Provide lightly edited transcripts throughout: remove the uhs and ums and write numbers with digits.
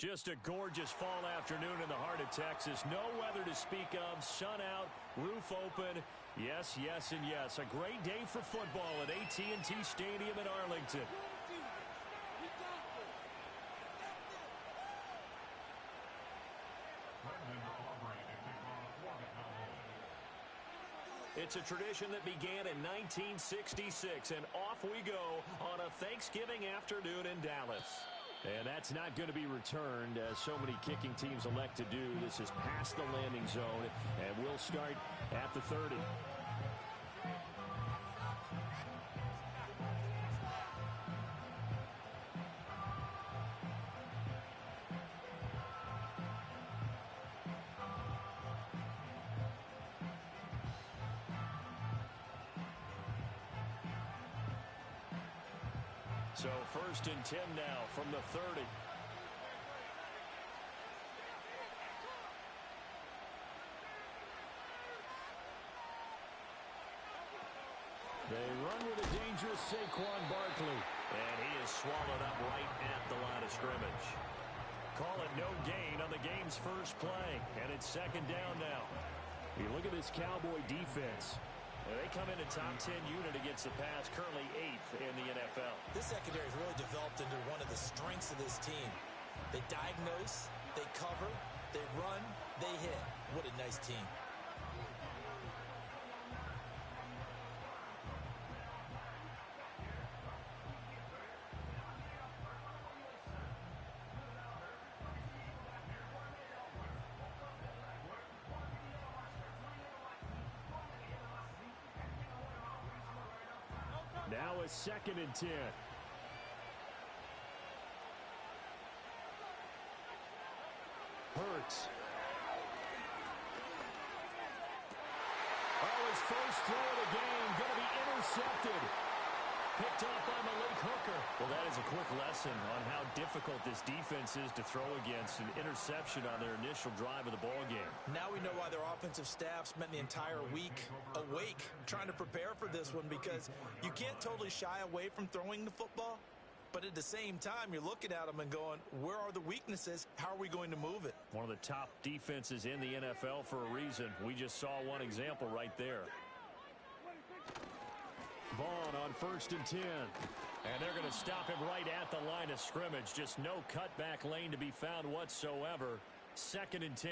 Just a gorgeous fall afternoon in the heart of Texas. No weather to speak of. Sun out, roof open. Yes, yes, and yes. A great day for football at AT&T Stadium in Arlington. It's a tradition that began in 1966, and off we go on a Thanksgiving afternoon in Dallas. And that's not going to be returned, as so many kicking teams elect to do. This is past the landing zone, and we'll start at the 30. So 1st and 10 now from the 30. They run with a dangerous Saquon Barkley. And he is swallowed up right at the line of scrimmage. Call it no gain on the game's first play. And it's 2nd down now. You look at this Cowboy defense. They come in a top 10 unit against the pass, currently 8th in the NFL. This secondary has really developed into one of the strengths of this team. They diagnose, they cover, they run, they hit. What a nice team. Now a 2nd and 10. Hurts. Oh, his first throw of the game going to be intercepted. Picked off by Malik Hooker. Well, that is a quick lesson on how difficult this defense is to throw against. An interception on their initial drive of the ball game. Now we know why their offensive staff spent the entire week awake trying to prepare for this one, because you can't totally shy away from throwing the football. But at the same time, you're looking at them and going, where are the weaknesses? How are we going to move it? One of the top defenses in the NFL for a reason. We just saw one example right there. Vaughn on 1st and 10. And they're going to stop him right at the line of scrimmage. Just no cutback lane to be found whatsoever. 2nd and 10.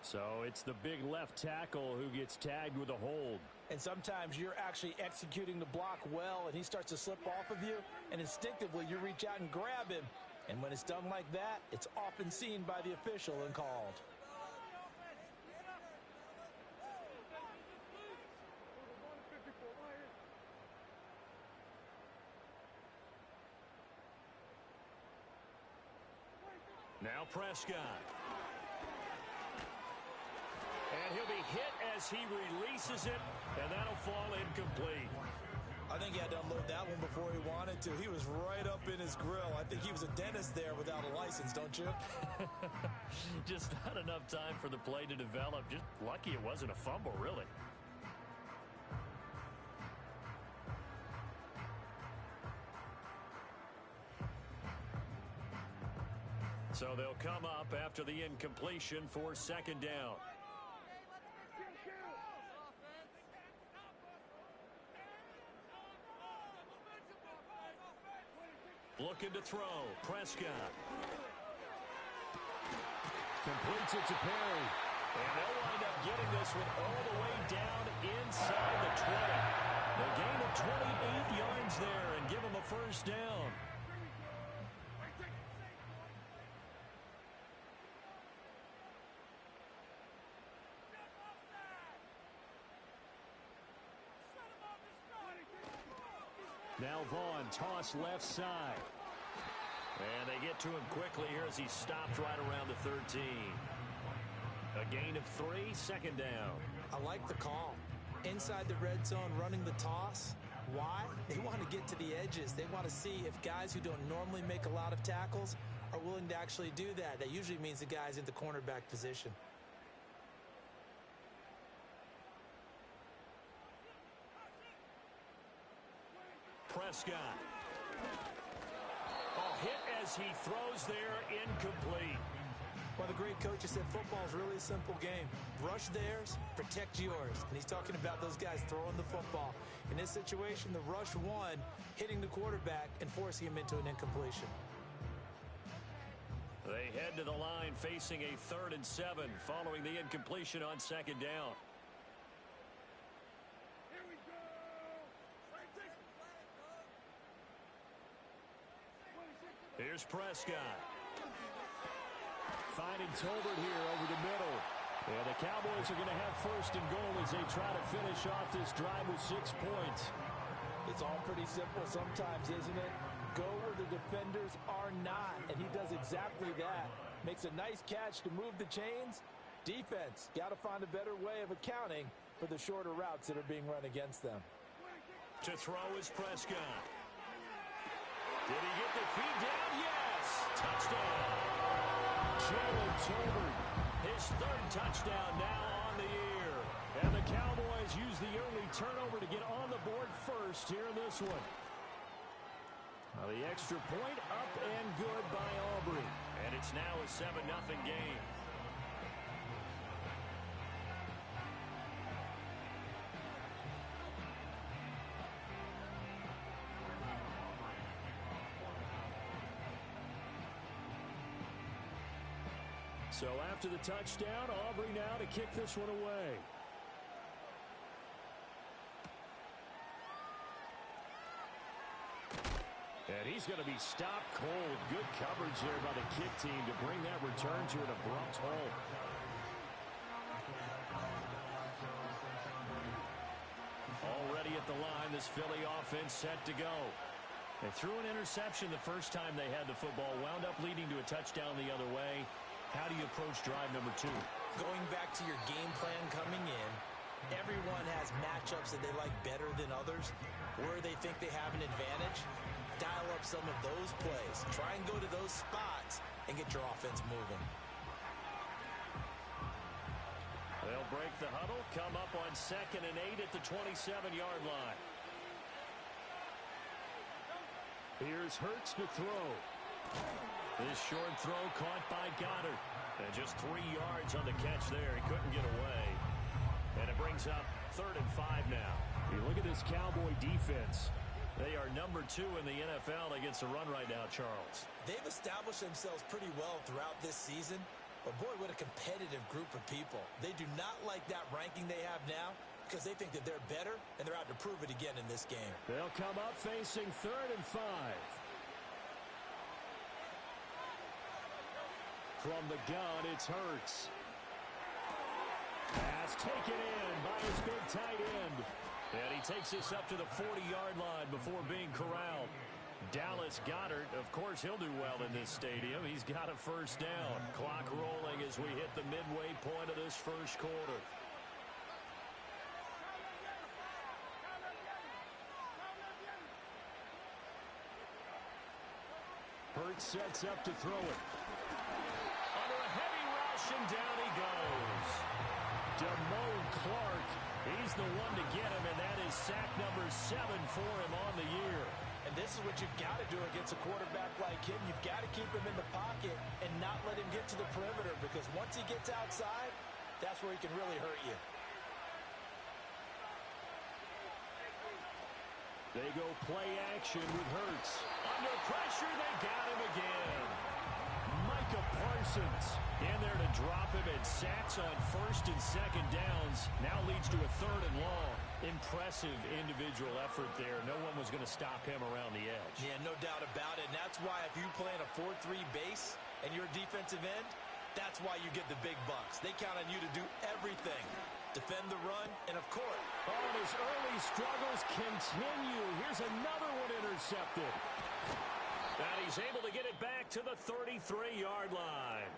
So it's the big left tackle who gets tagged with a hold. And sometimes you're actually executing the block well, and he starts to slip off of you, and instinctively you reach out and grab him. And when it's done like that, it's often seen by the official and called. Now Prescott. And he'll be hit as he releases it, and that'll fall incomplete. I think he had to unload that one before he wanted to. He was right up in his grill. I think he was a dentist there without a license, don't you? Just not enough time for the play to develop. Just lucky it wasn't a fumble, really. So they'll come up after the incompletion for 2nd down. Looking to throw. Prescott. Completes it to Perry. And they'll wind up getting this one all the way down inside the 20. The gain of 28 yards there and give them a 1st down. Now Vaughn, toss left side. And they get to him quickly here as he stopped right around the 13. A gain of 3, 2nd down. I like the call. Inside the red zone, running the toss. Why? They want to get to the edges. They want to see if guys who don't normally make a lot of tackles are willing to actually do that. That usually means the guy's in the cornerback position. Prescott. Oh, hit as he throws there, incomplete. Well, the great coach said football is really a simple game. Rush theirs, protect yours. And he's talking about those guys throwing the football. In this situation, the rush won, hitting the quarterback and forcing him into an incompletion. They head to the line facing a 3rd and 7 following the incompletion on 2nd down. Here's Prescott. Finding Tolbert here over the middle. And the Cowboys are going to have 1st and goal as they try to finish off this drive with 6 points. It's all pretty simple sometimes, isn't it? Go where the defenders are not, and he does exactly that. Makes a nice catch to move the chains. Defense, got to find a better way of accounting for the shorter routes that are being run against them. To throw is Prescott. Did he get the feed down? Yes! Touchdown! Jalen Tolbert, his 3rd touchdown now on the year. And the Cowboys use the early turnover to get on the board first here in this one. Now the extra point up and good by Aubrey. And it's now a 7-0 game. So after the touchdown, Aubrey now to kick this one away. And he's going to be stopped cold. Good coverage there by the kick team to bring that return to an abrupt halt. Already at the line, this Philly offense set to go. They threw an interception the first time they had the football, wound up leading to a touchdown the other way. How do you approach drive number 2? Going back to your game plan coming in, everyone has matchups that they like better than others. Where they think they have an advantage, dial up some of those plays. Try and go to those spots and get your offense moving. They'll break the huddle, come up on 2nd and 8 at the 27-yard line. Here's Hurts to throw. This short throw caught by Goddard. And just 3 yards on the catch there. He couldn't get away. And it brings up 3rd and 5 now. You look at this Cowboy defense. They are number 2 in the NFL against the run right now, Charles. They've established themselves pretty well throughout this season. But, boy, what a competitive group of people. They do not like that ranking they have now because they think that they're better, and they're out to prove it again in this game. They'll come up facing 3rd and 5. From the gun, it's Hurts. Pass taken in by his big tight end. And he takes this up to the 40-yard line before being corralled. Dallas Goedert, of course, he'll do well in this stadium. He's got a 1st down. Clock rolling as we hit the midway point of this 1st quarter. Hurts sets up to throw it. Under a heavy rush, and down he goes. Damone Clark, he's the one to get him, and that is sack number 7 for him on the year. And this is what you've got to do against a quarterback like him. You've got to keep him in the pocket and not let him get to the perimeter, because once he gets outside, that's where he can really hurt you. They go play action with Hurts. Under pressure, they got him again. Micah Parsons in there to drop him, and sacks on 1st and 2nd downs. Now leads to a 3rd and long. Impressive individual effort there. No one was going to stop him around the edge. Yeah, no doubt about it. And that's why if you play in a 4-3 base and you're a defensive end, that's why you get the big bucks. They count on you to do everything. Defend the run, and of course. Oh, and his early struggles continue. Here's another one intercepted. And he's able to get it back to the 33-yard line.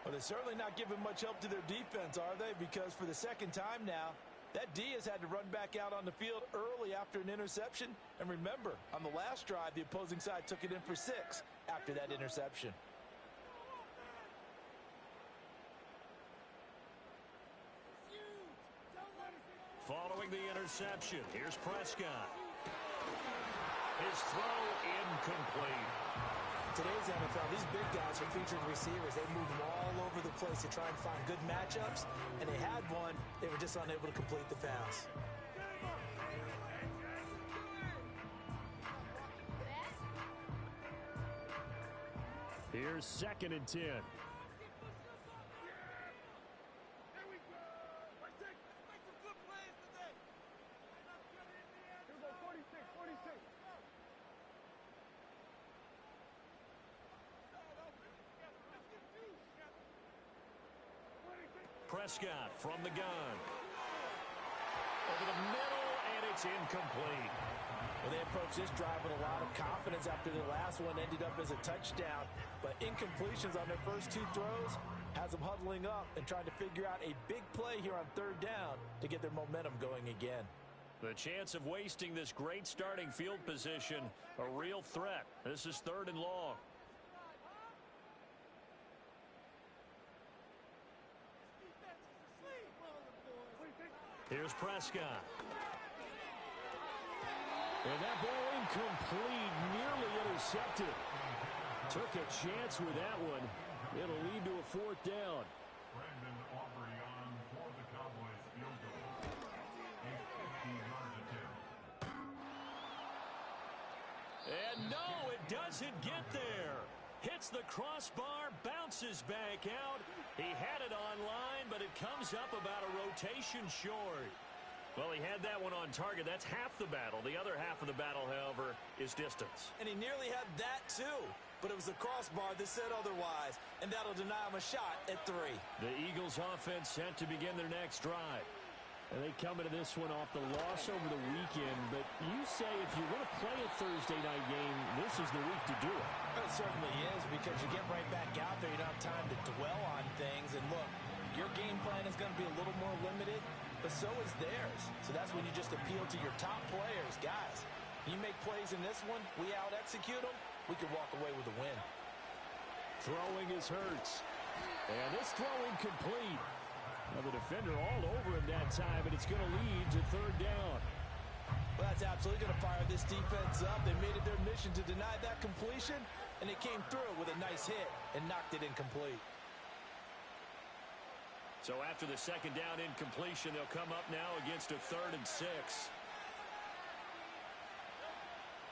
Well, they're certainly not giving much help to their defense, are they? Because for the 2nd time now, that D has had to run back out on the field early after an interception. And remember, on the last drive, the opposing side took it in for 6 after that interception. Following the interception, here's Prescott. His his throw incomplete. Today's NFL, these big guys are featured receivers. They move all over the place to try and find good matchups, and they had one. They were just unable to complete the pass. Here's 2nd and 10. Prescott from the gun. Over the middle, and it's incomplete. Well, they approached this drive with a lot of confidence after the last one ended up as a touchdown. But incompletions on their first 2 throws has them huddling up and trying to figure out a big play here on 3rd down to get their momentum going again. The chance of wasting this great starting field position, a real threat. This is 3rd and long. Here's Prescott. And that ball incomplete, nearly intercepted. Took a chance with that one. It'll lead to a 4th down. Brandon Aubrey on for the Cowboys field goal. A 50-yard attempt. And no, it doesn't get there. Hits the crossbar, bounces back out. He had it on line, but it comes up about a rotation short. Well, he had that one on target. That's half the battle. The other half of the battle, however, is distance. And he nearly had that, too. But it was the crossbar that said otherwise, and that'll deny him a shot at 3. The Eagles offense set to begin their next drive. And they come into this one off the loss over the weekend. But you say if you want to play a Thursday night game, this is the week to do it. It certainly is, because you get right back out there. You don't have time to dwell on things. And look, your game plan is going to be a little more limited, but so is theirs. So that's when you just appeal to your top players. Guys, you make plays in this one, we out-execute them, we can walk away with a win. Throwing is Hurts. And this throw incomplete. Well, the defender all over him that time, and it's going to lead to 3rd down. Well, that's absolutely going to fire this defense up. They made it their mission to deny that completion, and they came through with a nice hit and knocked it incomplete. So after the 2nd down incompletion, they'll come up now against a 3rd and 6.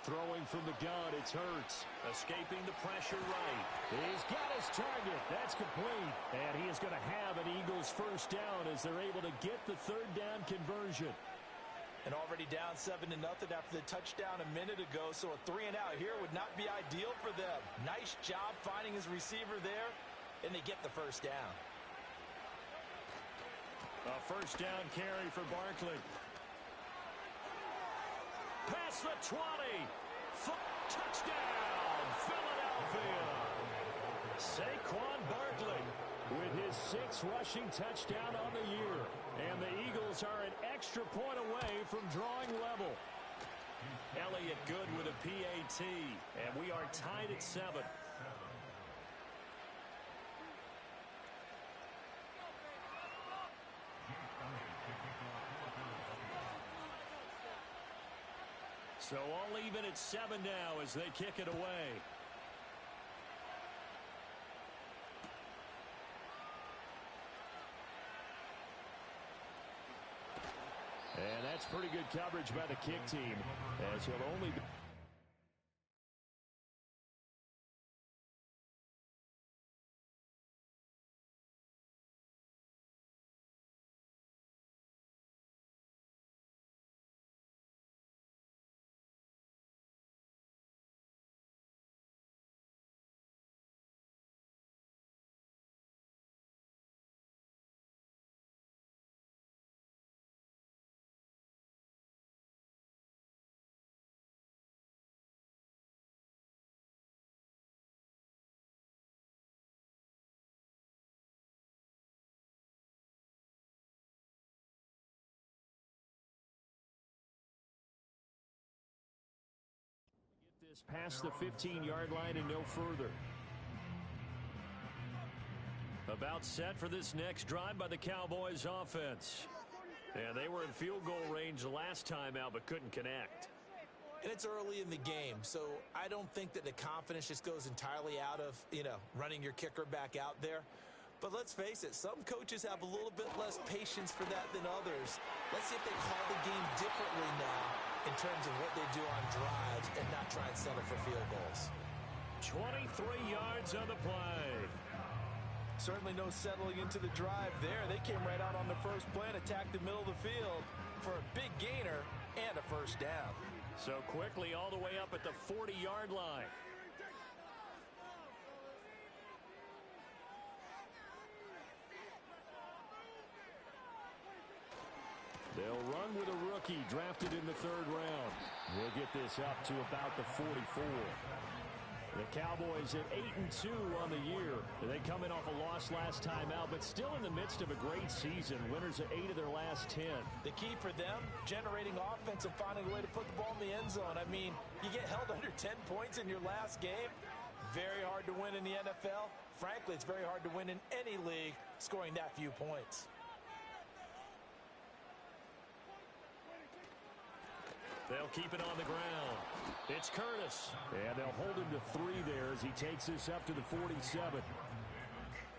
Throwing from the gun, it's Hurts. Escaping the pressure right. He's got his target. That's complete. And he is going to have an Eagles 1st down as they're able to get the 3rd down conversion. And already down 7-0 after the touchdown a minute ago, so a 3-and-out here would not be ideal for them. Nice job finding his receiver there, and they get the 1st down. A 1st down carry for Barkley. Past the 20. Touchdown, Philadelphia. Saquon Barkley with his 6th rushing touchdown on the year. And the Eagles are an extra point away from drawing level. Elliott good with a PAT. And we are tied at 7. So all even at 7 now as they kick it away. And that's pretty good coverage by the kick team, as he'll only be... This past the 15-yard line and no further. About set for this next drive by the Cowboys offense. And they were in field goal range the last time out but couldn't connect. And it's early in the game, so I don't think that the confidence just goes entirely out of, running your kicker back out there. But let's face it, some coaches have a little bit less patience for that than others. Let's see if they call the game differently now in terms of what they do on drives and not try and settle for field goals. 23 yards on the play. Certainly no settling into the drive there. They came right out on the first play and attacked the middle of the field for a big gainer and a first down. So quickly all the way up at the 40-yard line. They'll run with a rookie drafted in the third round. We'll get this up to about the 44. The Cowboys at 8-2 on the year. They come in off a loss last time out, but still in the midst of a great season. Winners of 8 of their last 10. The key for them, generating offense and finding a way to put the ball in the end zone. I mean, you get held under 10 points in your last game. Very hard to win in the NFL. Frankly, it's very hard to win in any league scoring that few points. They'll keep it on the ground. It's Curtis. And they'll hold him to 3 there as he takes this up to the 47.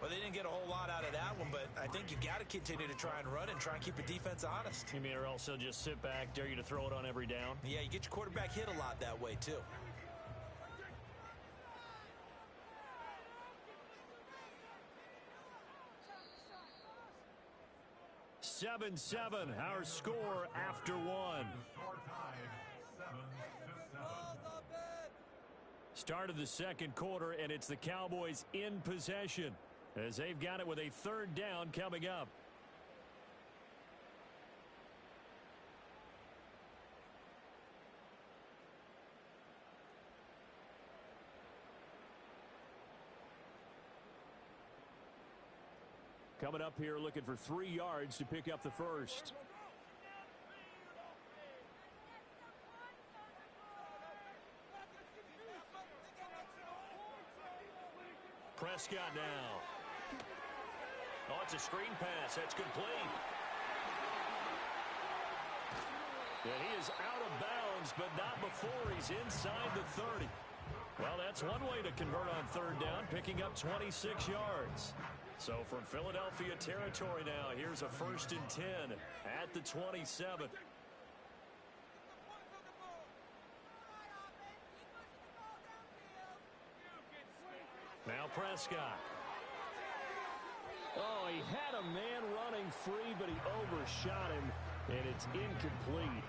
Well, they didn't get a whole lot out of that one, but I think you got to continue to try and run and try and keep the defense honest. You mean, or else they'll just sit back, dare you to throw it on every down? Yeah, you get your quarterback hit a lot that way, too. Seven, our score after one. Score tied 7-7. Start of the second quarter, and it's the Cowboys in possession as they've got it with a third down coming up. Coming up here looking for 3 yards to pick up the first. Prescott now. Oh, it's a screen pass. That's complete. And he is out of bounds, but not before he's inside the 30. Well, that's one way to convert on third down, picking up 26 yards. So from Philadelphia territory now, here's a 1st and 10 at the 27. Now Prescott. Oh, he had a man running free, but he overshot him, and it's incomplete.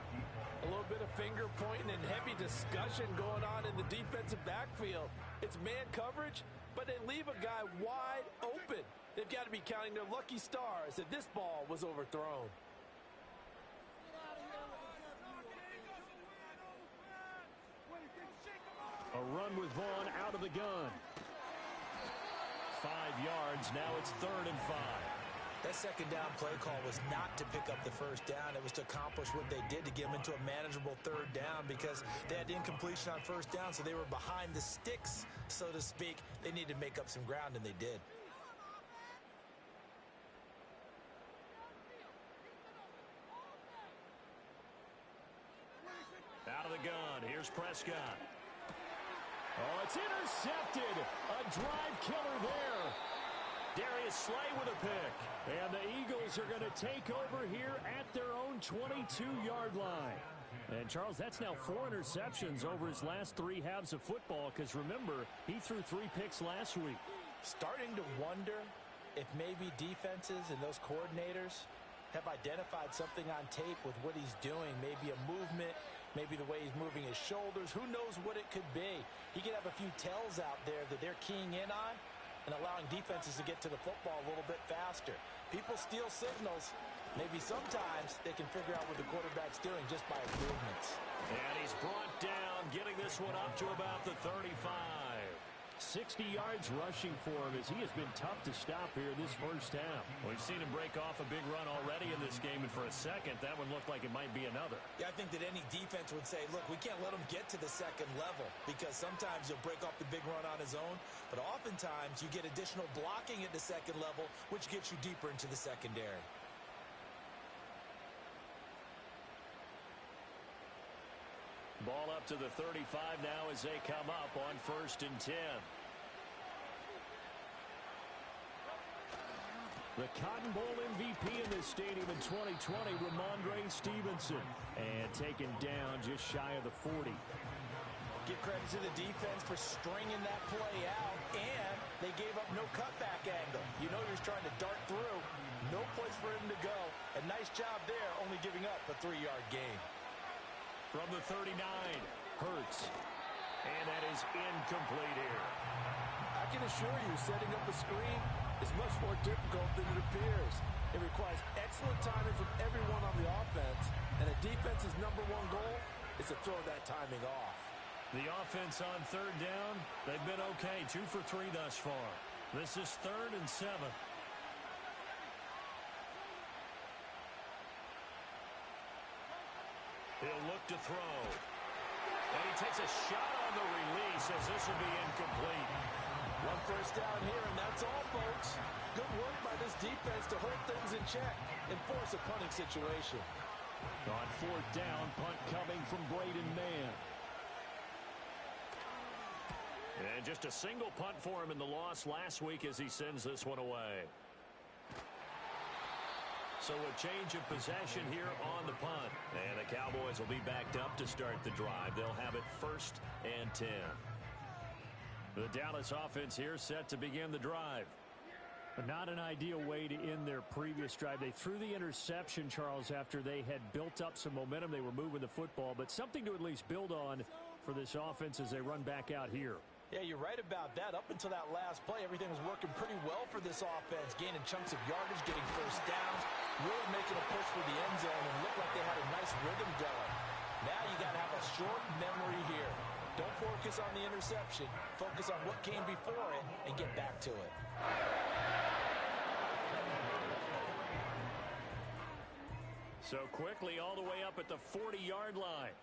A little bit of finger pointing and heavy discussion going on in the defensive backfield. It's man coverage, but they leave a guy wide open. They've got to be counting their lucky stars that this ball was overthrown. A run with Vaughn out of the gun. 5 yards. Now it's 3rd and 5. That second down play call was not to pick up the first down. It was to accomplish what they did to get them into a manageable third down because they had incompletion on first down, so they were behind the sticks, so to speak. They needed to make up some ground, and they did. Out of the gun. Here's Prescott. Oh, it's intercepted. A drive killer there. Darius Slay with a pick. And the Eagles are going to take over here at their own 22-yard line. And, Charles, that's now 4 interceptions over his last 3 halves of football because, remember, he threw 3 picks last week. Starting to wonder if maybe defenses and those coordinators have identified something on tape with what he's doing. Maybe a movement, maybe the way he's moving his shoulders. Who knows what it could be? He could have a few tells out there that they're keying in on and allowing defenses to get to the football a little bit faster. People steal signals. Maybe sometimes they can figure out what the quarterback's doing just by his movements. And he's brought down, getting this one up to about the 35. 60 yards rushing for him as he has been tough to stop here this first half. We've seen him break off a big run already in this game, and for a second, that one looked like it might be another. Yeah, I think that any defense would say, look, we can't let him get to the second level because sometimes he'll break off the big run on his own, but oftentimes you get additional blocking at the second level, which gets you deeper into the secondary. Ball up to the 35 now as they come up on 1st and 10. The Cotton Bowl MVP in this stadium in 2020, Ramondre Stevenson. And taken down just shy of the 40. Give credit to the defense for stringing that play out, and they gave up no cutback angle. You know you're trying to dart through. No place for him to go. A nice job there, only giving up a 3-yard gain. From the 39, Hurts. And that is incomplete here. I can assure you, setting up a screen is much more difficult than it appears. It requires excellent timing from everyone on the offense, and a defense's #1 goal is to throw that timing off. The offense on 3rd down, they've been okay, 2 for 3 thus far. This is 3rd and 7. He'll look to throw. And he takes a shot on the release as this will be incomplete. 1 first down here, and that's all, folks. Good work by this defense to hold things in check and force a punting situation. On 4th down, punt coming from Braden Mann. And just a single punt for him in the loss last week as he sends this one away. So a change of possession here on the punt. And the Cowboys will be backed up to start the drive. They'll have it 1st and 10. The Dallas offense here set to begin the drive. Not an ideal way to end their previous drive. They threw the interception, Charles, after they had built up some momentum. They were moving the football, but something to at least build on for this offense as they run back out here. Yeah, you're right about that. Up until that last play, everything was working pretty well for this offense. Gaining chunks of yardage, getting first downs, really making a push for the end zone, and looked like they had a nice rhythm going. Now you got to have a short memory here. Don't focus on the interception. Focus on what came before it and get back to it. So quickly all the way up at the 40-yard line.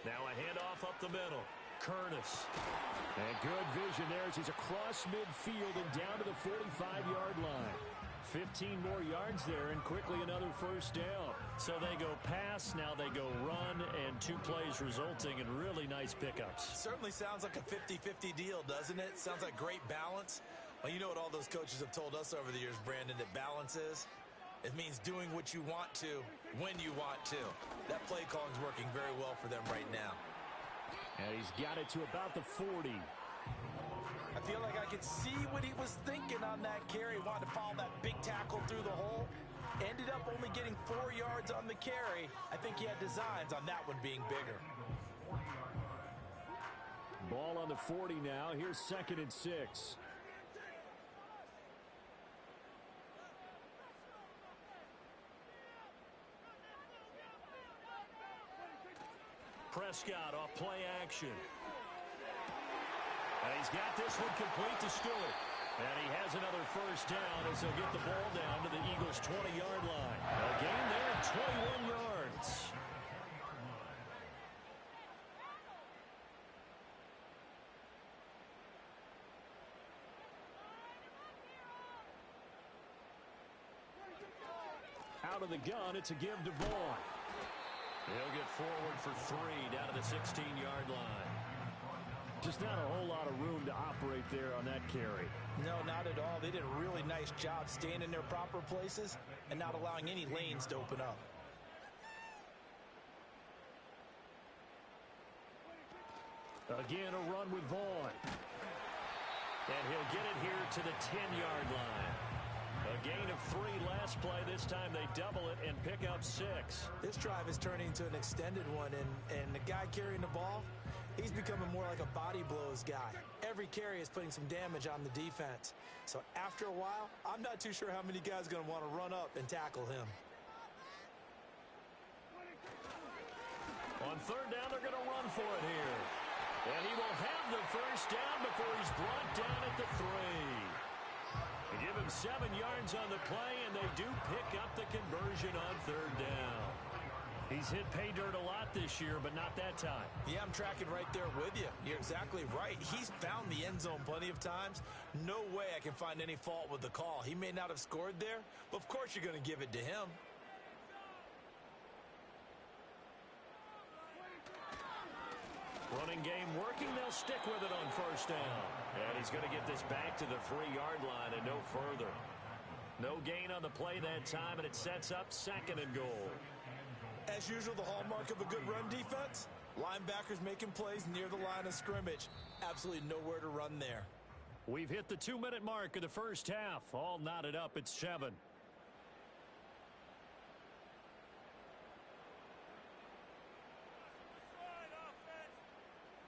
Now a handoff up the middle. Curtis. And good vision there as he's across midfield and down to the 45-yard line. 15 more yards there and quickly another first down. So they go pass, now they go run, and 2 plays resulting in really nice pickups. Certainly sounds like a 50-50 deal, doesn't it? Sounds like great balance. Well, you know what all those coaches have told us over the years, Brandon, that balance is? It means doing what you want to, when you want to. That play calling's working very well for them right now. And he's got it to about the 40. I feel like I could see what he was thinking on that carry. Wanted to follow that big tackle through the hole. Ended up only getting 4 yards on the carry. I think he had designs on that one being bigger. Ball on the 40 now. Here's 2nd and 6. Prescott off play action. And he's got this one complete to Stewart. And he has another first down as he'll get the ball down to the Eagles' 20-yard line. A gain there of 21 yards. Out of the gun, it's a give to Vaughn. He'll get forward for 3 down to the 16-yard line. Just not a whole lot of room to operate there on that carry. No, not at all. They did a really nice job staying in their proper places and not allowing any lanes to open up. Again, a run with Vaughn. And he'll get it here to the 10-yard line. A gain of 3 last play. This time they double it and pick up 6. This drive is turning into an extended one, and the guy carrying the ball, he's becoming more like a body blows guy. Every carry is putting some damage on the defense. So after a while, I'm not too sure how many guys are going to want to run up and tackle him. On 3rd down, they're going to run for it here. And he will have the first down before he's brought down at the 3. They give him 7 yards on the play, and they do pick up the conversion on 3rd down. He's hit pay dirt a lot this year, but not that time. Yeah, I'm tracking right there with you. You're exactly right. He's found the end zone plenty of times. No way I can find any fault with the call. He may not have scored there, but of course you're going to give it to him. Running game working. They'll stick with it on first down. And he's going to get this back to the 3-yard line and no further. No gain on the play that time, and it sets up 2nd and goal. As usual, the hallmark of a good run defense, linebackers making plays near the line of scrimmage. Absolutely nowhere to run there. We've hit the 2-minute mark of the first half. All knotted up at 7.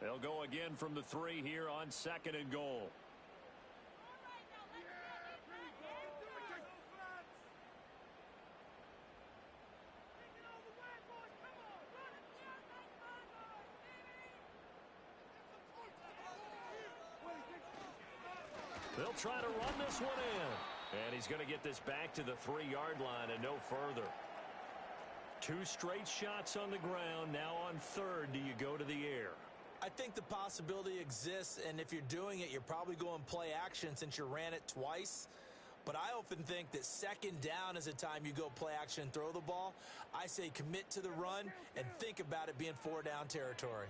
They'll go again from the 3 here on 2nd and goal. They'll try to run this one in. And he's going to get this back to the 3-yard line and no further. 2 straight shots on the ground. Now on 3rd, do you go to the air? I think the possibility exists, and if you're doing it, you're probably going play action since you ran it twice. But I often think that 2nd down is a time you go play action and throw the ball. I say commit to the run and think about it being 4-down territory.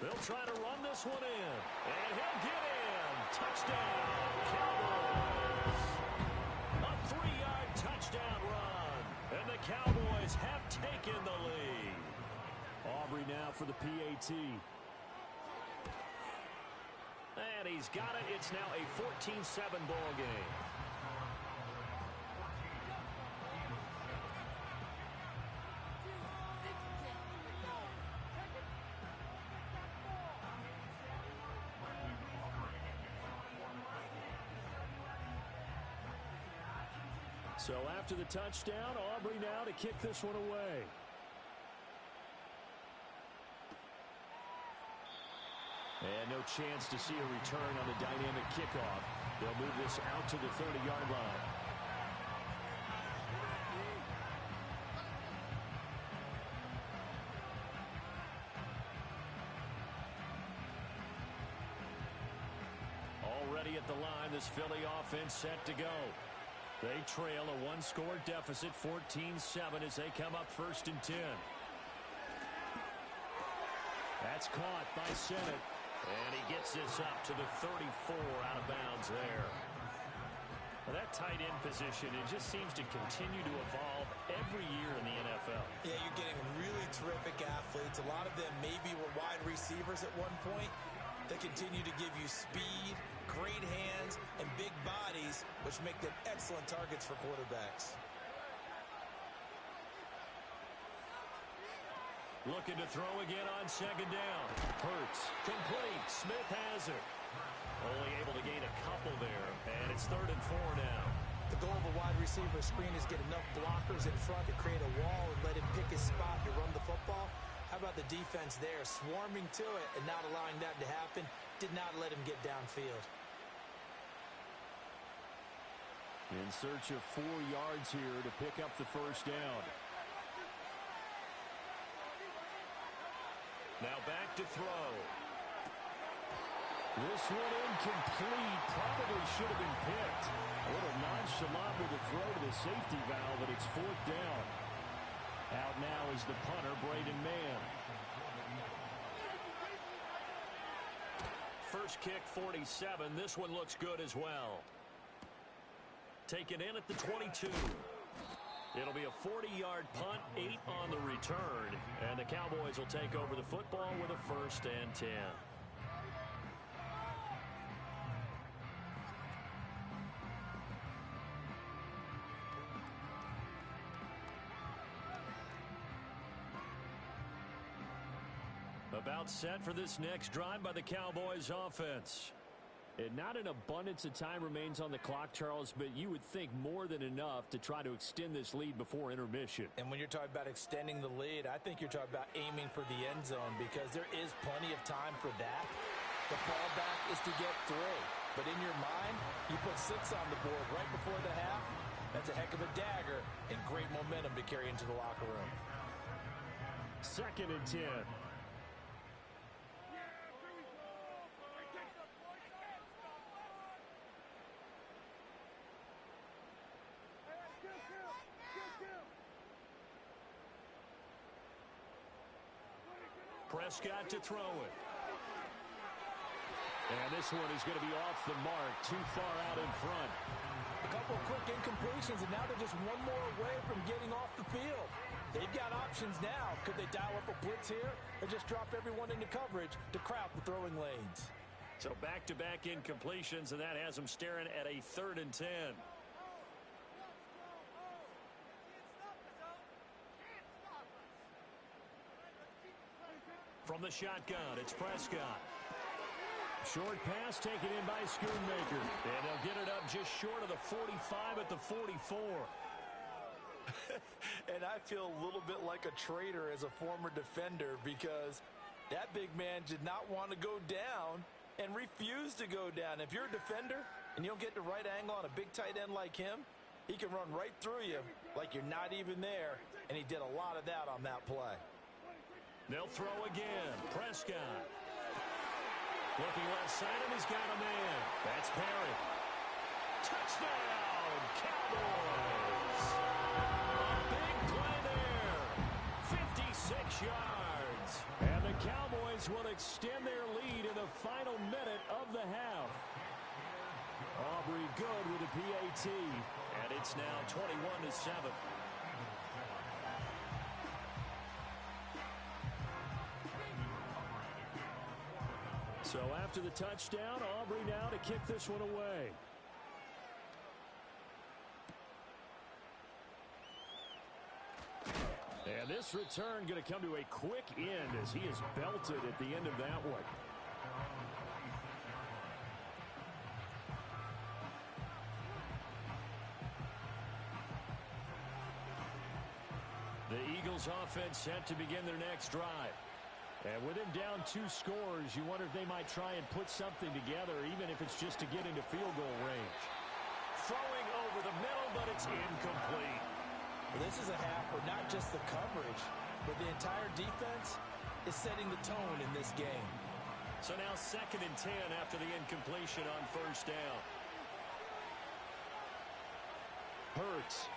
They'll try to run this one in. And he'll get in. Touchdown, Cowboys. A 3-yard touchdown run. And the Cowboys have taken the lead. Aubrey now for the PAT. And he's got it. It's now a 14-7 ball game. So after the touchdown, Aubrey now to kick this one away. And no chance to see a return on the dynamic kickoff. They'll move this out to the 30-yard line. Already at the line, this Philly offense set to go. They trail a 1-score deficit, 14-7 as they come up 1st and 10. That's caught by Sennett. And he gets this up to the 34 out of bounds there. Well, that tight end position, it just seems to continue to evolve every year in the NFL. Yeah, you're getting really terrific athletes. A lot of them maybe were wide receivers at one point. They continue to give you speed, great hands, and big bodies, which make them excellent targets for quarterbacks. Looking to throw again on 2nd down. Hurts. Complete. Smith has it. Only able to gain a couple there. And it's 3rd and 4 now. The goal of a wide receiver screen is get enough blockers in front to create a wall and let him pick his spot to run the football. How about the defense there, swarming to it and not allowing that to happen? Did not let him get downfield. In search of 4 yards here to pick up the 1st down. Now back to throw. This one incomplete. Probably should have been picked. A little nonchalant with the throw to the safety valve, and it's 4th down. Out now is the punter, Braden Mann. First kick, 47. This one looks good as well. Taken in at the 22. It'll be a 40-yard punt, 8 on the return. And the Cowboys will take over the football with a 1st and 10. About set for this next drive by the Cowboys offense. And not an abundance of time remains on the clock, Charles, but you would think more than enough to try to extend this lead before intermission. And when you're talking about extending the lead, I think you're talking about aiming for the end zone because there is plenty of time for that. The fallback is to get 3. But in your mind, you put 6 on the board right before the half. That's a heck of a dagger and great momentum to carry into the locker room. 2nd and 10. Prescott to throw it. And this one is going to be off the mark, too far out in front. A couple of quick incompletions, and now they're just one more away from getting off the field. They've got options now. Could they dial up a blitz here or just drop everyone into coverage to crowd the throwing lanes? So back-to-back incompletions, and that has them staring at a 3rd and 10. From the shotgun, it's Prescott. Short pass taken in by Schoonmaker. And they'll get it up just short of the 45 at the 44. And I feel a little bit like a traitor as a former defender because that big man did not want to go down and refused to go down. If you're a defender and you don't get the right angle on a big tight end like him, he can run right through you like you're not even there. And he did a lot of that on that play. They'll throw again. Prescott. Looking left side, and he's got a man. That's Perry. Touchdown, Cowboys. A big play there. 56 yards. And the Cowboys will extend their lead in the final minute of the half. Aubrey good with the PAT. And it's now 21-7. So after the touchdown, Aubrey now to kick this one away. And this return going to come to a quick end as he is belted at the end of that one. The Eagles offense set to begin their next drive. And with him down 2 scores, you wonder if they might try and put something together, even if it's just to get into field goal range. Throwing over the middle, but it's incomplete. Well, this is a half where not just the coverage, but the entire defense is setting the tone in this game. So now 2nd and 10 after the incompletion on 1st down. Hurts.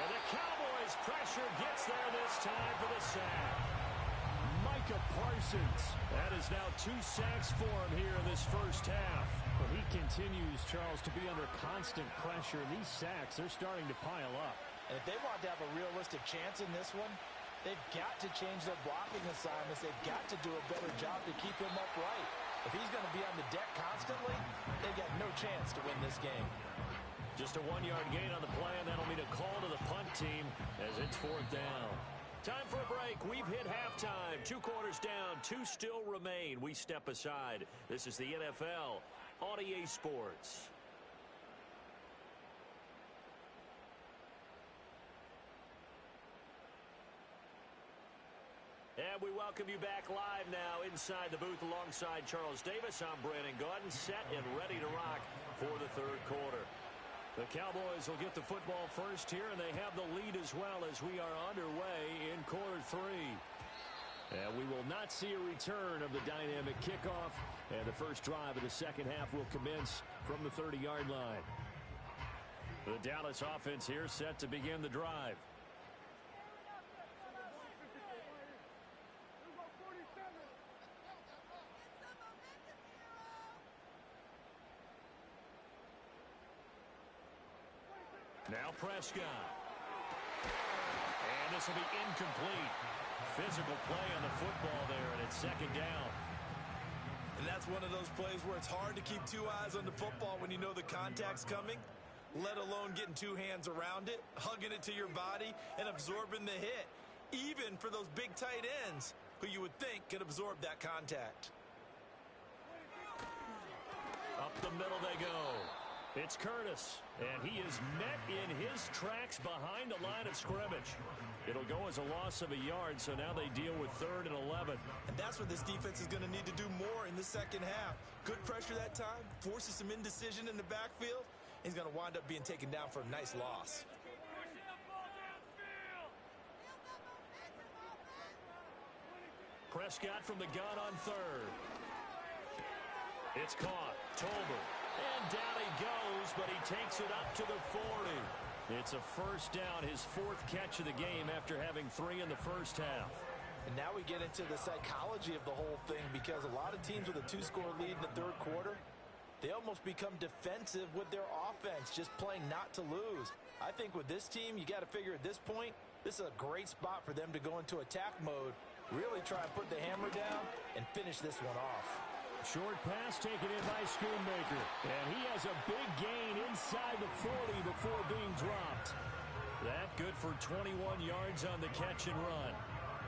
And the Cowboys pressure gets there this time for the sack. Micah Parsons. That is now 2 sacks for him here in this first half. But he continues, Charles, to be under constant pressure. These sacks, they're starting to pile up. And if they want to have a realistic chance in this one, they've got to change their blocking assignments. They've got to do a better job to keep him upright. If he's going to be on the deck constantly, they've got no chance to win this game. Just a 1-yard gain on the play, and that'll mean a call to the punt team as it's 4th down. Time for a break. We've hit halftime. 2 quarters down. 2 still remain. We step aside. This is the NFL on EA Sports. And we welcome you back live now inside the booth alongside Charles Davis. I'm Brandon Gaudin, set and ready to rock for the 3rd quarter. The Cowboys will get the football first here, and they have the lead as well as we are underway in quarter 3. And we will not see a return of the dynamic kickoff, and the first drive of the second half will commence from the 30-yard line. The Dallas offense here set to begin the drive. Now Prescott. And this will be incomplete. Physical play on the football there, and it's 2nd down. And that's one of those plays where it's hard to keep 2 eyes on the football when you know the contact's coming, let alone getting 2 hands around it, hugging it to your body, and absorbing the hit, even for those big tight ends who you would think could absorb that contact. Up the middle they go. It's Curtis, and he is met in his tracks behind the line of scrimmage. It'll go as a loss of a yard, so now they deal with 3rd and 11. And that's where this defense is going to need to do more in the second half. Good pressure that time, forces some indecision in the backfield. He's going to wind up being taken down for a nice loss. Prescott from the gun on 3rd. It's caught. Tolbert. And down he goes, but he takes it up to the 40. It's a first down, his 4th catch of the game after having 3 in the first half. And now we get into the psychology of the whole thing, because a lot of teams with a 2-score lead in the 3rd quarter, they almost become defensive with their offense, just playing not to lose. I think with this team, you got to figure at this point, this is a great spot for them to go into attack mode, really try and put the hammer down and finish this one off. Short pass taken in by Schoonmaker. And he has a big gain inside the 40 before being dropped. That good for 21 yards on the catch and run.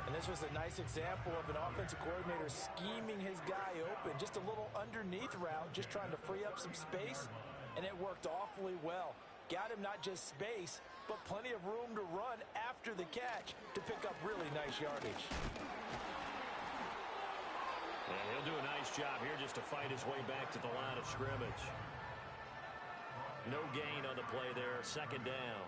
And this was a nice example of an offensive coordinator scheming his guy open. Just a little underneath route, just trying to free up some space. And it worked awfully well. Got him not just space, but plenty of room to run after the catch to pick up really nice yardage. And he'll do a nice job here just to fight his way back to the line of scrimmage. No gain on the play there. 2nd down.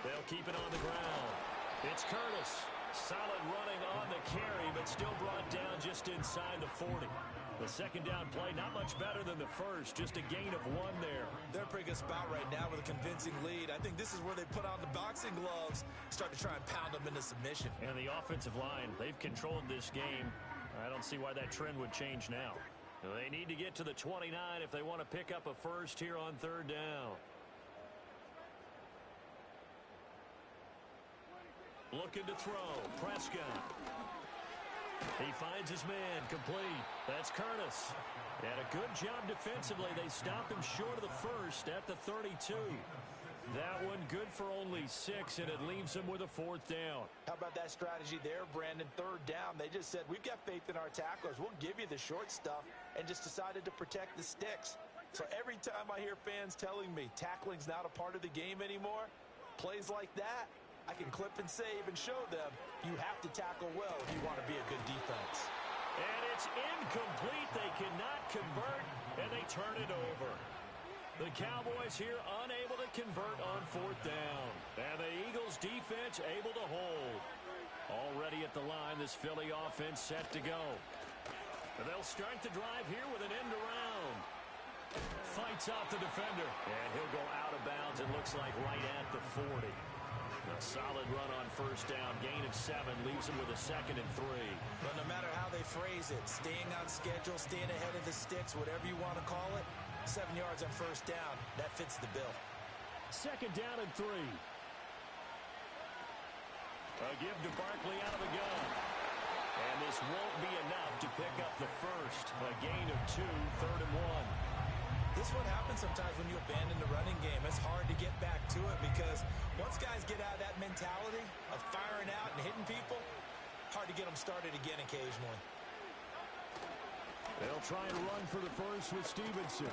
They'll keep it on the ground. It's Curtis. Solid running on the carry, but still brought down just inside the 40. The 2nd down play, not much better than the first, just a gain of 1 there. They're a pretty good spot right now with a convincing lead. I think this is where they put on the boxing gloves, start to try and pound them into submission. And the offensive line, they've controlled this game. I don't see why that trend would change now. They need to get to the 29 if they want to pick up a first here on 3rd down. Looking to throw. Prescott. He finds his man, complete. That's Curtis. And a good job defensively. They stop him short of the first at the 32. That one good for only 6, and it leaves him with a 4th down. How about that strategy there, Brandon? 3rd down, they just said, we've got faith in our tacklers. We'll give you the short stuff, and just decided to protect the sticks. So every time I hear fans telling me tackling's not a part of the game anymore, plays like that, I can clip and save and show them you have to tackle well if you want to be a good defense. And it's incomplete. They cannot convert, and they turn it over. The Cowboys here unable to convert on 4th down. And the Eagles defense able to hold. Already at the line, this Philly offense set to go. And they'll start the drive here with an end around. Fights off the defender. And he'll go out of bounds, it looks like right at the 40. A solid run on 1st down. Gain of 7 leaves him with a 2nd and 3. But no matter how they phrase it, staying on schedule, staying ahead of the sticks, whatever you want to call it, 7 yards on 1st down, that fits the bill. 2nd down and 3. A give to Barkley out of the gun. And this won't be enough to pick up the first. A gain of 2, 3rd and 1. This is what happens sometimes when you abandon the running game. It's hard to get back to it because once guys get out of that mentality of firing out and hitting people, hard to get them started again occasionally. They'll try and run for the first with Stevenson.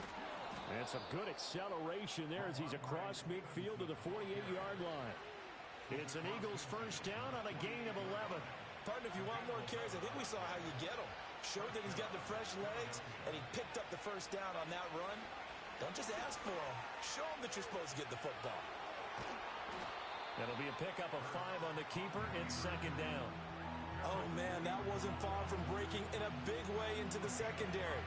And some good acceleration there as he's across midfield to the 48-yard line. It's an Eagles 1st down on a gain of 11. Partner, if you want more carries, I think we saw how you get them. Showed that he's got the fresh legs, and he picked up the 1st down on that run. Don't just ask for him. Show him that you're supposed to get the football. That'll be a pickup of 5 on the keeper. It's 2nd down. Oh, man, that wasn't far from breaking in a big way into the secondary.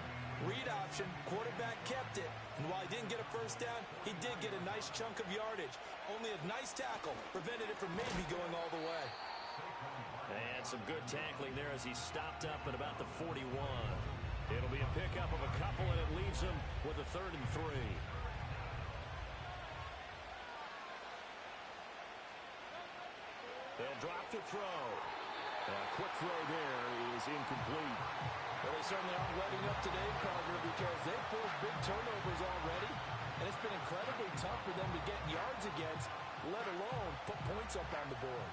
Read option, quarterback kept it. And while he didn't get a 1st down, he did get a nice chunk of yardage. Only a nice tackle prevented it from maybe going all the way. And some good tackling there as he stopped up at about the 41. It'll be a pickup of a couple, and it leaves him with a 3rd and 3. They'll drop to throw. A quick throw there is incomplete. Well, they certainly aren't letting up today, partner, because they've forced big turnovers already, and it's been incredibly tough for them to get yards against, let alone put points up on the board.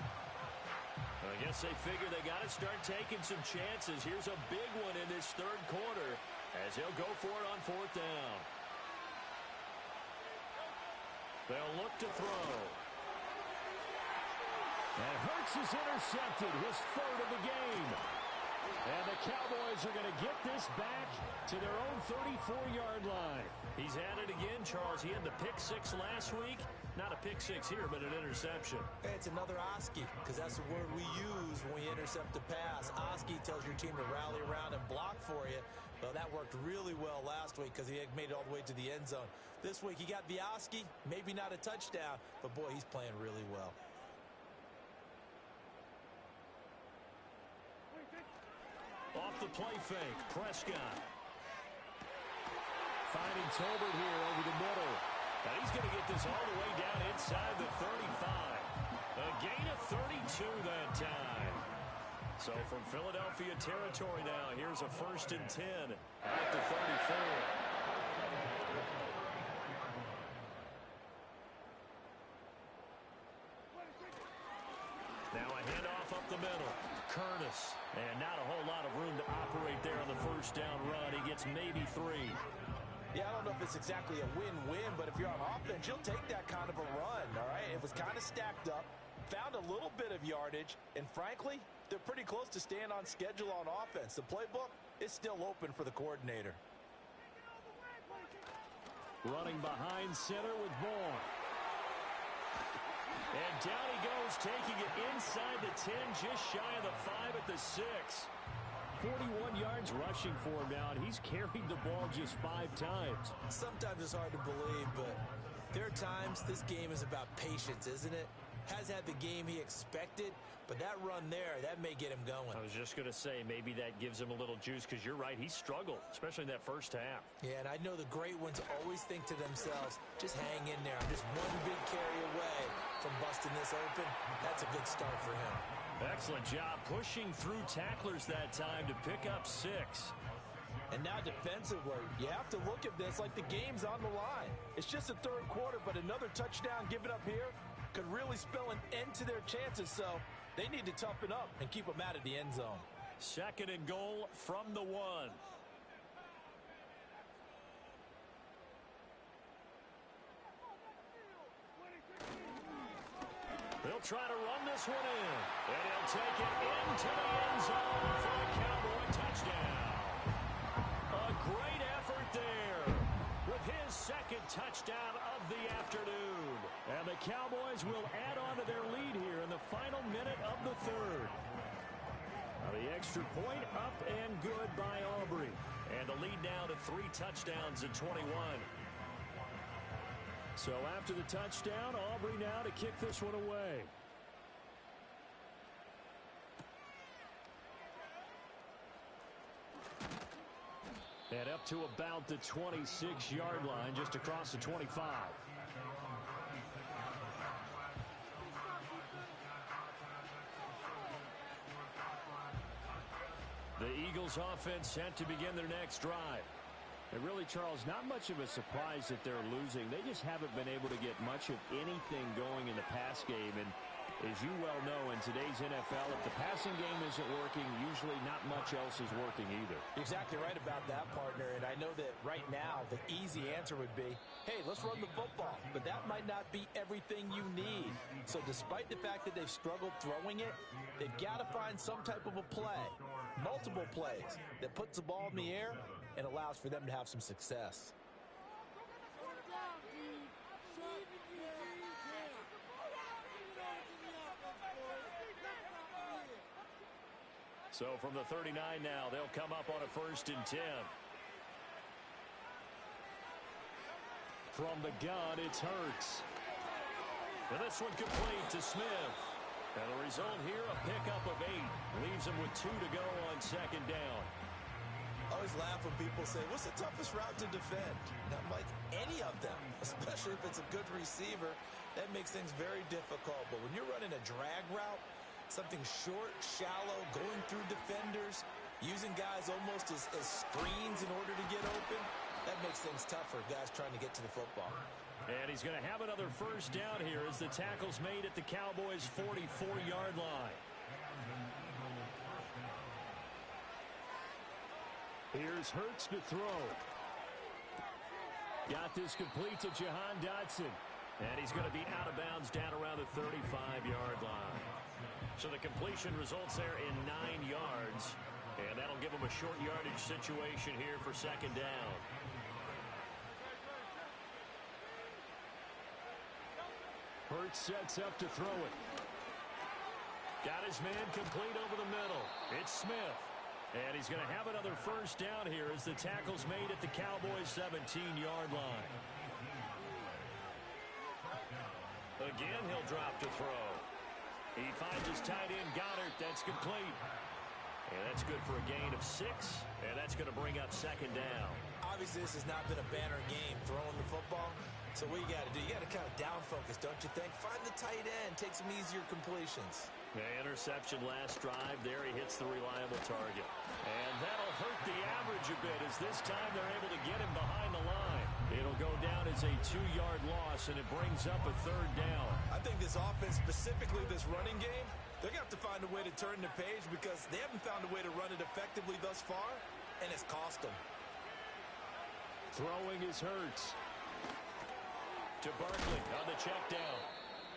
I guess they figure they got to start taking some chances. Here's a big one in this third quarter as he'll go for it on fourth down. They'll look to throw. And Hurts is intercepted, his third of the game. And the Cowboys are going to get this back to their own 34-yard line. He's at it again, Charles. He had the pick six last week. Not a pick six here, but an interception. Hey, it's another Oski, because that's the word we use when we intercept a pass. Oski tells your team to rally around and block for you. Well, that worked really well last week because he had made it all the way to the end zone. This week, he got the Oski, maybe not a touchdown, but boy, he's playing really well. Off the play fake, Prescott. Finding Tolbert here over the middle. And he's going to get this all the way down inside the 35. A gain of 32 that time. So from Philadelphia territory now, here's a 1st and 10 at the 34. Now a handoff up the middle. Curtis. And not a whole lot of room to operate there on the first down run. He gets maybe 3. Yeah, I don't know if it's exactly a win-win, but if you're on offense, you'll take that kind of a run, all right? It was kind of stacked up, found a little bit of yardage, and frankly, they're pretty close to staying on schedule on offense. The playbook is still open for the coordinator. Running behind center with Vaughn. And down he goes, taking it inside the 10, just shy of the 5 at the 6. 41 yards rushing for him now, and he's carried the ball just 5 times. Sometimes it's hard to believe, but there are times this game is about patience, isn't it? Has had the game he expected, but that run there, that may get him going. I was just going to say, maybe that gives him a little juice, because you're right, he struggled, especially in that first half. Yeah, and I know the great ones always think to themselves, just hang in there. I'm just one big carry away from busting this open. That's a good start for him. Excellent job pushing through tacklers that time to pick up 6. And now defensively, you have to look at this like the game's on the line. It's just the third quarter, but another touchdown given up here could really spell an end to their chances, so they need to toughen up and keep them out of the end zone. 2nd and goal from the 1. They'll try to run this one in, and he'll take it into the end zone for a Cowboy touchdown. A great effort there with his 2nd touchdown of the afternoon. And the Cowboys will add on to their lead here in the final minute of the 3rd. Now the extra point up and good by Aubrey. And the lead now to 3 touchdowns at 21. So after the touchdown, Aubrey now to kick this one away. And up to about the 26-yard line, just across the 25. The Eagles offense set to begin their next drive. And really, Charles, not much of a surprise that they're losing. They just haven't been able to get much of anything going in the pass game. And as you well know, in today's NFL, if the passing game isn't working, usually not much else is working either. Exactly right about that, partner. And I know that right now the easy answer would be, hey, let's run the football. But that might not be everything you need. So despite the fact that they've struggled throwing it, they've got to find some type of a play, multiple plays, that puts the ball in the air and allows for them to have some success. So from the 39 now, they'll come up on a 1st and 10. From the gun, it's Hurts. And this one complete to Smith. And the result here, a pickup of 8. Leaves him with 2 to go on 2nd down. I always laugh when people say, what's the toughest route to defend? And I'm like, any of them, especially if it's a good receiver. That makes things very difficult. But when you're running a drag route, something short, shallow, going through defenders, using guys almost as screens in order to get open, that makes things tough for guys trying to get to the football. And he's going to have another 1st down here as the tackle's made at the Cowboys' 44-yard line. Here's Hurts to throw. Got this complete to Jahan Dotson. And he's going to be out of bounds down around the 35-yard line. So the completion results there in 9 yards. And that'll give him a short yardage situation here for second down. Hurts sets up to throw it. Got his man complete over the middle. It's Smith. And he's going to have another first down here as the tackle's made at the Cowboys' 17-yard line. Again, he'll drop to throw. He finds his tight end, Goddard. That's complete. And that's good for a gain of 6. And that's going to bring up second down. Obviously, this has not been a banner game throwing the football. So what you got to do, you got to kind of down focus, don't you think? Find the tight end, take some easier completions. The interception last drive. There he hits the reliable target. And that'll hurt the average a bit as this time they're able to get him behind the line. It'll go down as a 2-yard loss, and it brings up a third down. I think this offense, specifically this running game, they're going to have to find a way to turn the page because they haven't found a way to run it effectively thus far, and it's cost them. Throwing is Hurts. To Barkley on the check down.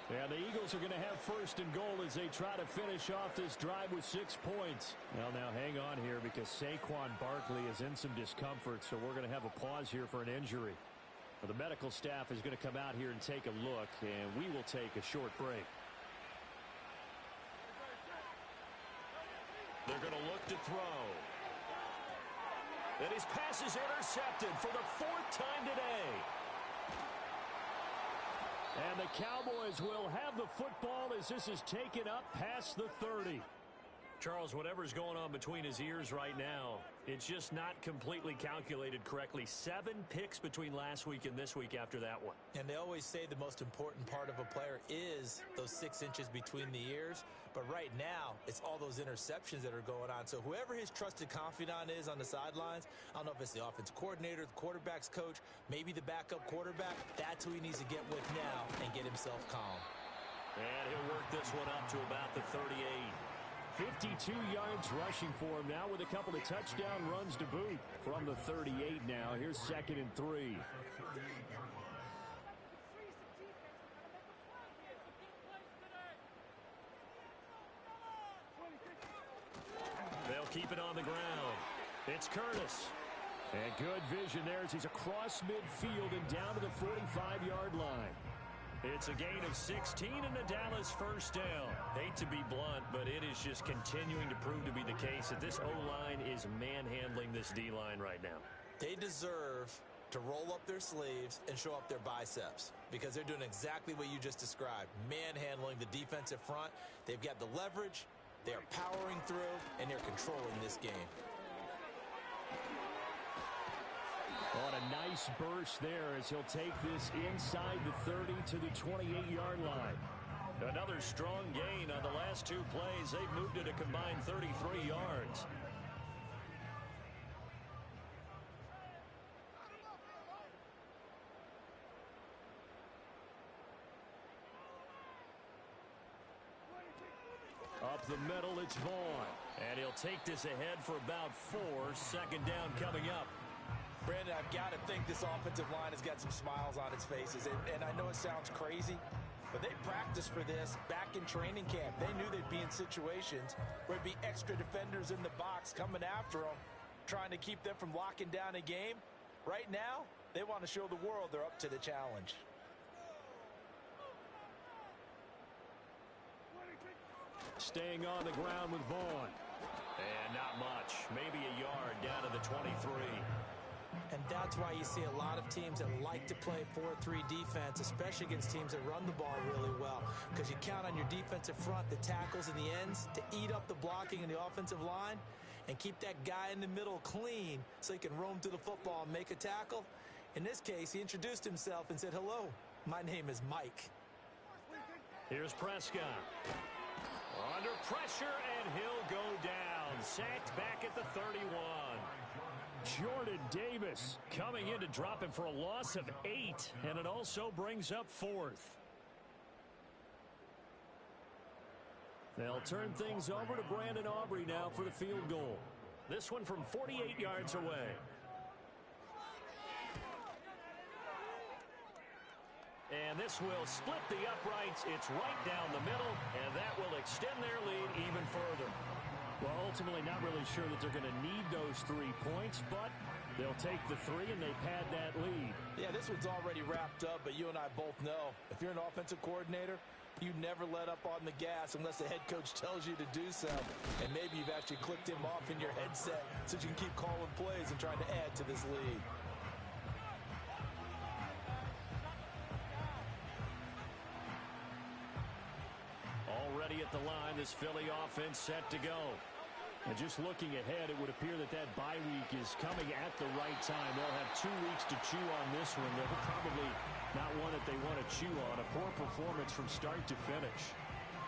And the Eagles are going to have first and goal as they try to finish off this drive with 6 points. Well, now hang on here because Saquon Barkley is in some discomfort, so we're going to have a pause here for an injury. Well, the medical staff is going to come out here and take a look, and we will take a short break. They're going to look to throw. And his pass is intercepted for the 4th time today. And the Cowboys will have the football as this is taken up past the 30. Charles, whatever's going on between his ears right now, it's just not completely calculated correctly. 7 picks between last week and this week after that one. And they always say the most important part of a player is those 6 inches between the ears. But right now, it's all those interceptions that are going on. So whoever his trusted confidant is on the sidelines, I don't know if it's the offense coordinator, the quarterback's coach, maybe the backup quarterback, that's who he needs to get with now and get himself calm. And he'll work this one up to about the 38. 52 yards rushing for him now with a couple of touchdown runs to boot. From the 38 now, here's 2nd and 3. They'll keep it on the ground. It's Curtis. And good vision there as he's across midfield and down to the 45-yard line. It's a gain of 16 and a Dallas first down. Hate to be blunt, but it is just continuing to prove to be the case that this O-line is manhandling this D-line right now. They deserve to roll up their sleeves and show up their biceps because they're doing exactly what you just described, manhandling the defensive front. They've got the leverage, they're powering through, and they're controlling this game. On a nice burst there as he'll take this inside the 30 to the 28-yard line. Another strong gain on the last 2 plays. They've moved it a combined 33 yards. Up the middle, it's Vaughn. And he'll take this ahead for about 4. Second down coming up. Brandon, I've got to think this offensive line has got some smiles on its faces. And I know it sounds crazy, but they practiced for this back in training camp. They knew they'd be in situations where there'd be extra defenders in the box coming after them, trying to keep them from locking down a game. Right now, they want to show the world they're up to the challenge. Staying on the ground with Vaughn. And not much. Maybe a yard down to the 23. And that's why you see a lot of teams that like to play 4-3 defense, especially against teams that run the ball really well, because you count on your defensive front, the tackles and the ends, to eat up the blocking in the offensive line and keep that guy in the middle clean so he can roam through the football and make a tackle. In this case, he introduced himself and said, "Hello, my name is Mike." Here's Prescott. Under pressure, and he'll go down. Sacked back at the 31. Jordan Davis coming in to drop him for a loss of 8, and it also brings up 4th. They'll turn things over to Brandon Aubrey now for the field goal. This one from 48 yards away. And this will split the uprights. It's right down the middle, and that will extend their lead even further. Well, ultimately not really sure that they're going to need those 3 points, but they'll take the 3 and they pad that lead. Yeah, this one's already wrapped up, but you and I both know if you're an offensive coordinator, you never let up on the gas unless the head coach tells you to do so. And maybe you've actually clicked him off in your headset so you can keep calling plays and trying to add to this lead. Already at the line, this Philly offense set to go. And just looking ahead, it would appear that that bye week is coming at the right time. They'll have 2 weeks to chew on this one. They're probably not one that they want to chew on. A poor performance from start to finish.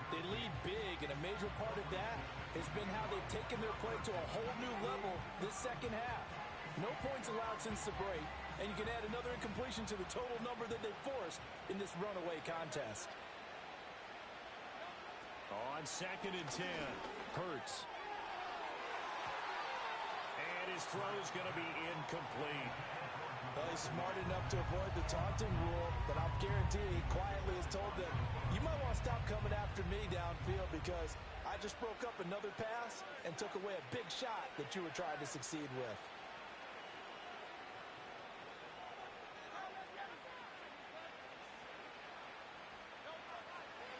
They lead big, and a major part of that has been how they've taken their play to a whole new level this second half. No points allowed since the break, and you can add another incompletion to the total number that they forced in this runaway contest. On 2nd and 10, Hurts. And his throw's going to be incomplete. Well, he's smart enough to avoid the taunting rule, but I'll guarantee he quietly is told that you might want to stop coming after me downfield because I just broke up another pass and took away a big shot that you were trying to succeed with.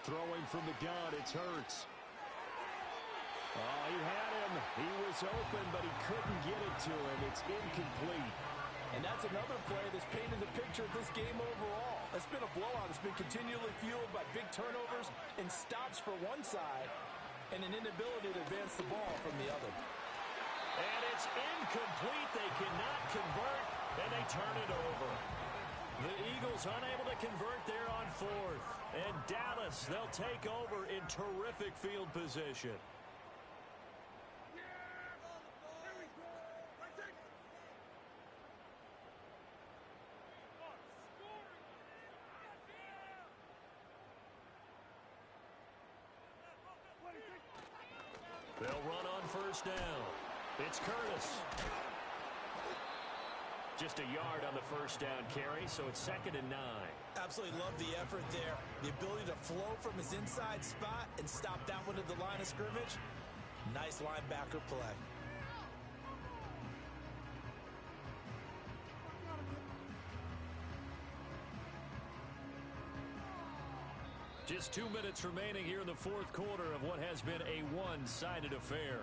Throwing from the gun, it's Hurts. Oh, he had him. He was open, but he couldn't get it to him. It's incomplete. And that's another play that's painted the picture of this game overall. It's been a blowout. It's been continually fueled by big turnovers and stops for one side and an inability to advance the ball from the other. And it's incomplete. They cannot convert, and they turn it over. The Eagles unable to convert there on 4th. And Dallas, they'll take over in terrific field position. They'll run on 1st down. It's Curtis. Just a yard on the 1st down carry, so it's 2nd and 9. Absolutely love the effort there. The ability to flow from his inside spot and stop that one at the line of scrimmage. Nice linebacker play. Just 2 minutes remaining here in the 4th quarter of what has been a one-sided affair.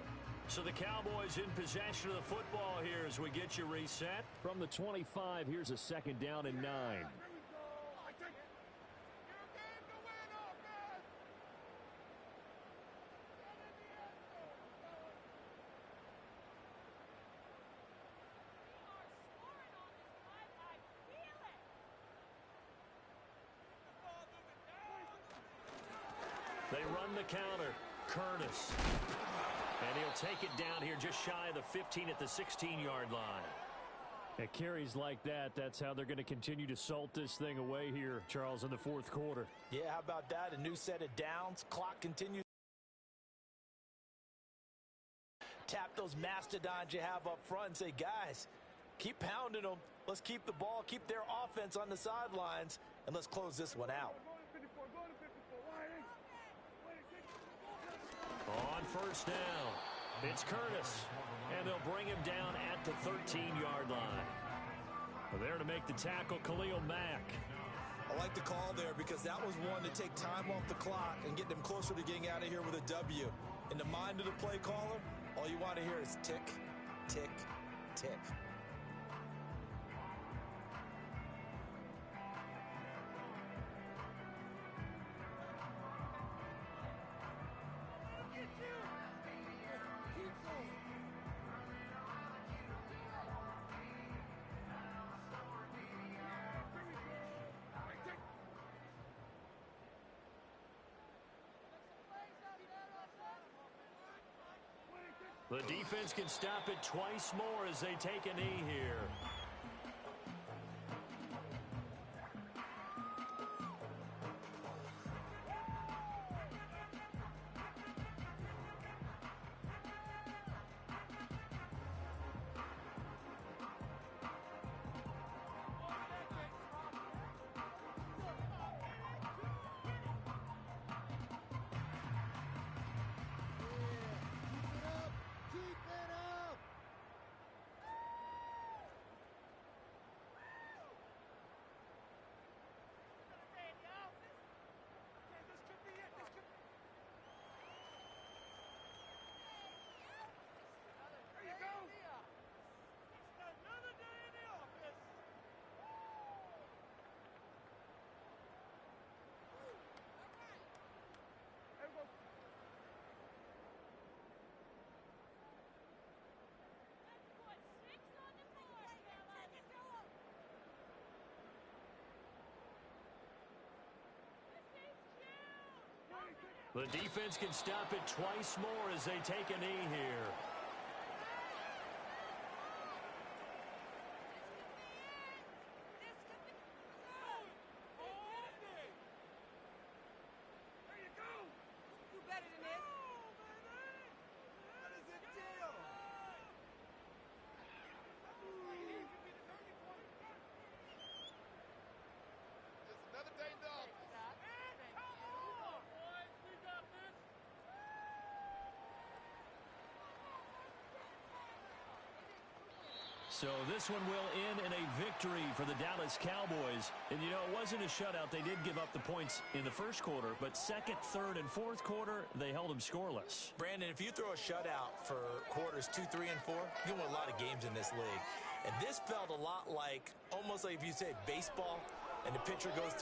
So the Cowboys in possession of the football here as we get you reset. From the 25, here's a 2nd down and 9. They run the counter. Curtis. And he'll take it down here just shy of the 15 at the 16-yard line. At carries like that, that's how they're going to continue to salt this thing away here, Charles, in the 4th quarter. Yeah, how about that? A new set of downs. Clock continues. Tap those mastodons you have up front and say, guys, keep pounding them. Let's keep the ball, keep their offense on the sidelines, and let's close this one out. On 1st down, it's Curtis, and they'll bring him down at the 13-yard line. There to make the tackle, Khalil Mack. I like the call there because that was one to take time off the clock and get them closer to getting out of here with a W. In the mind of the play caller, all you want to hear is tick, tick, tick. The defense can stop it twice more as they take a knee here. The defense can stop it twice more as they take a knee here. So this one will end in a victory for the Dallas Cowboys. And, you know, it wasn't a shutout. They did give up the points in the first quarter, but second, third, and fourth quarter, they held them scoreless. Brandon, if you throw a shutout for quarters 2, 3, and 4, you win a lot of games in this league. And this felt a lot like, almost like if you said baseball, and the pitcher goes through